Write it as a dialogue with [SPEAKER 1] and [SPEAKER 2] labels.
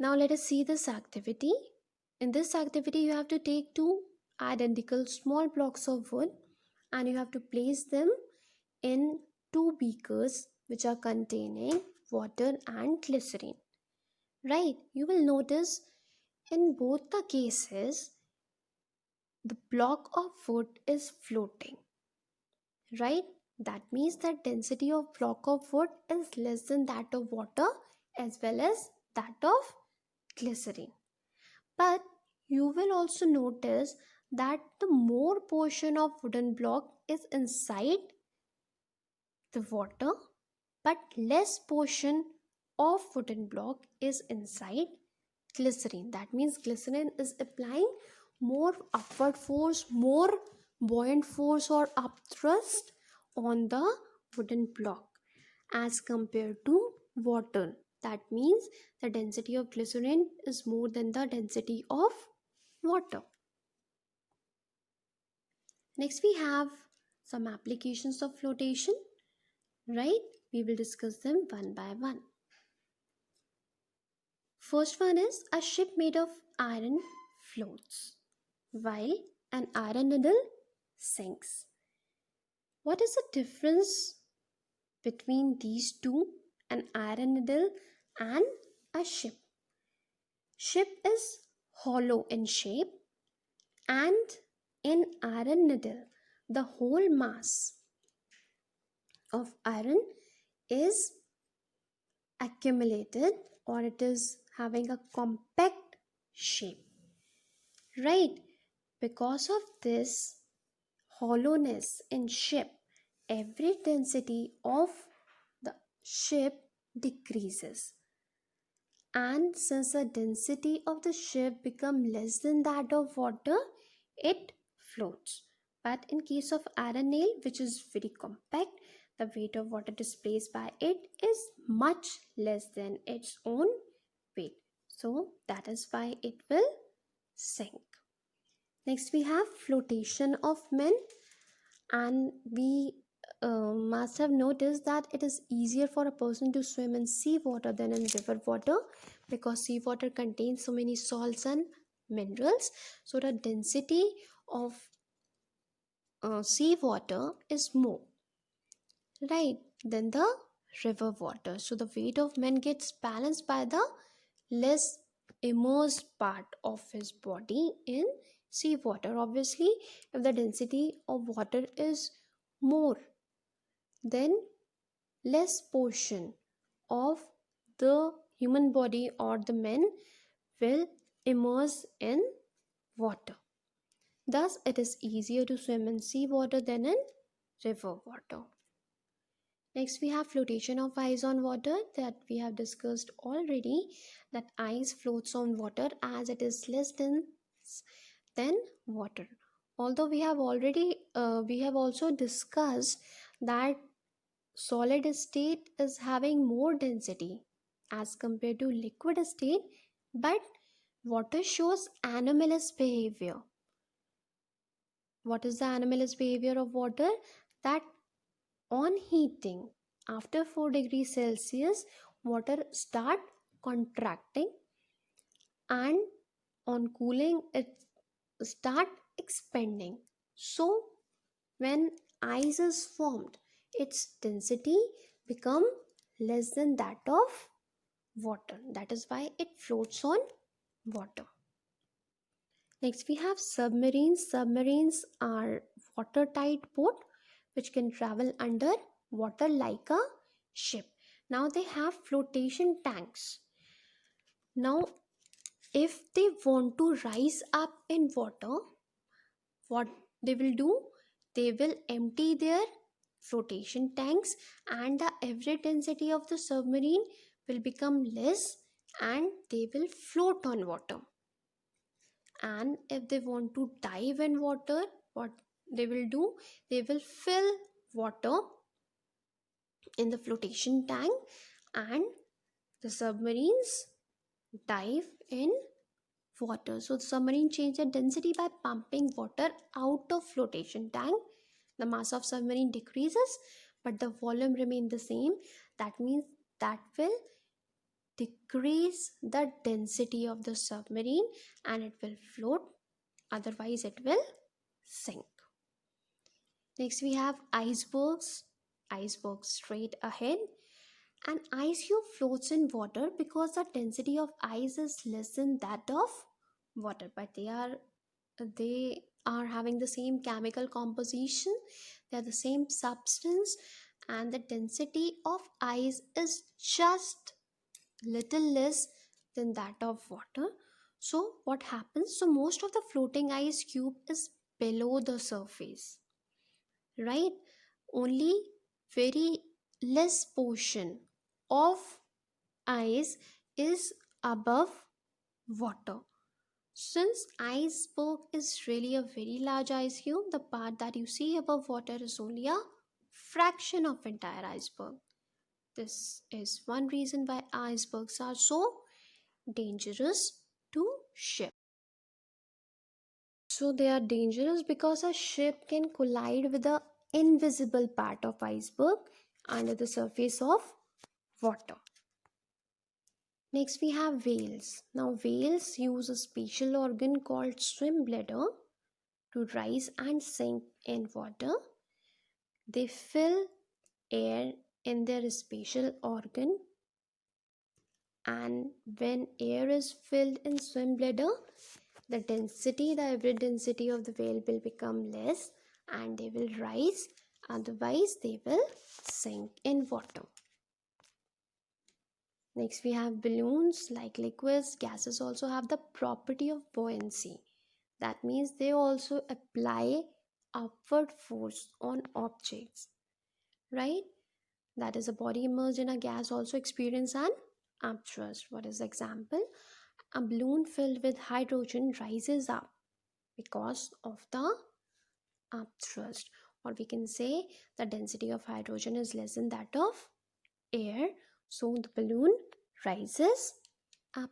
[SPEAKER 1] Now let us see this activity. In this activity, you have to take two identical small blocks of wood and you have to place them in two beakers which are containing water and glycerine. Right? You will notice in both the cases, the block of wood is floating. Right? That means that density of block of wood is less than that of water as well as that of glycerine. But you will also notice that the more portion of wooden block is inside the water, but less portion of wooden block is inside glycerine. That means glycerine is applying more upward force, more buoyant force or upthrust on the wooden block as compared to water. That means the density of glycerine is more than the density of water. Next, we have some applications of flotation, right? We will discuss them one by one. First one is a ship made of iron floats while an iron needle sinks. What is the difference between these two, an iron needle and a ship? Ship is hollow in shape and in iron needle the whole mass of iron is accumulated or it is having a compact shape, right? Because of this hollowness in ship, every density of the ship decreases, and since the density of the ship become less than that of water, it floats. But in case of iron nail, which is very compact, the weight of water displaced by it is much less than its own weight, so that is why it will sink. Next we have flotation of men, and we must have noticed that it is easier for a person to swim in sea water than in river water because sea water contains so many salts and minerals, so the density of sea water is more, right, than the river water. So the weight of man gets balanced by the less immersed part of his body in sea water. Obviously, if the density of water is more, then less portion of the human body or the men will immerse in water. Thus, it is easier to swim in sea water than in river water. Next, we have flotation of ice on water that we have discussed already. That ice floats on water as it is less dense than water. Although we have also discussed that solid state is having more density as compared to liquid state, but water shows anomalous behavior. What is the anomalous behavior of water? That on heating after 4 degrees Celsius, water start contracting, and on cooling it start expanding. So when ice is formed, its density become less than that of water. That is why it floats on water. Next we have submarines. Submarines are watertight boat which can travel under water like a ship. Now they have flotation tanks. Now if they want to rise up in water, what they will do? They will empty their flotation tanks and the average density of the submarine will become less and they will float on water. And if they want to dive in water, what they will do? They will fill water in the flotation tank and the submarines dive in water. So the submarine change the density by pumping water out of flotation tank. The mass of submarine decreases but the volume remain the same. That means that will decrease the density of the submarine and it will float, otherwise it will sink. Next we have icebergs. Icebergs straight ahead. An ice cube floats in water because the density of ice is less than that of water, but they are having the same chemical composition, they are the same substance, and the density of ice is just little less than that of water. So what happens, so most of the floating ice cube is below the surface, right? Only very less portion of ice is above water. Since iceberg is really a very large ice cube, the part that you see above water is only a fraction of entire iceberg. This is one reason why icebergs are so dangerous to ship. So they are dangerous because a ship can collide with the invisible part of iceberg under the surface of water. Next we have whales. Now whales use a special organ called swim bladder to rise and sink in water. They fill air in their special organ, and when air is filled in swim bladder, the average density of the whale will become less and they will rise, otherwise they will sink in water. Next we have balloons. Like liquids, gases also have the property of buoyancy. That means they also apply upward force on objects, right? That is, a body immersed in a gas also experience an upthrust. What is the example? A balloon filled with hydrogen rises up because of the upthrust. Or we can say the density of hydrogen is less than that of air, so the balloon rises up.